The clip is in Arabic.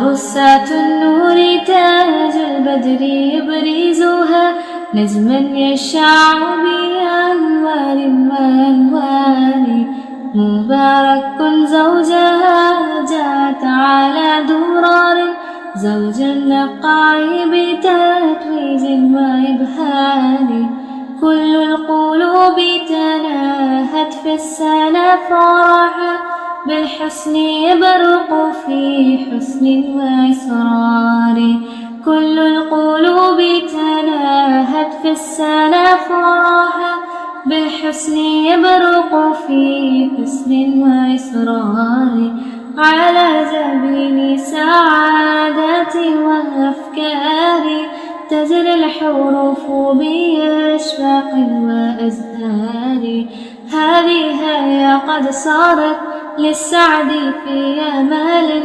رصاة النور تاج البدر يبرزها نجما يشع بأنوار وأنوار مبارك زوجها جاءت على درار زوج النقاء بتتويج وإبهار كل القلوب تناهت في السنة فرحا بالحسن يبرق في حسن وإسرار كل القلوب تناهت في السنة فرحا بالحسن يبرق في حسن وإسرار على جبين سعادة وأفكار تجري الحروف بأشواق وأزهار هذه هي قد صارت للسعد في أمال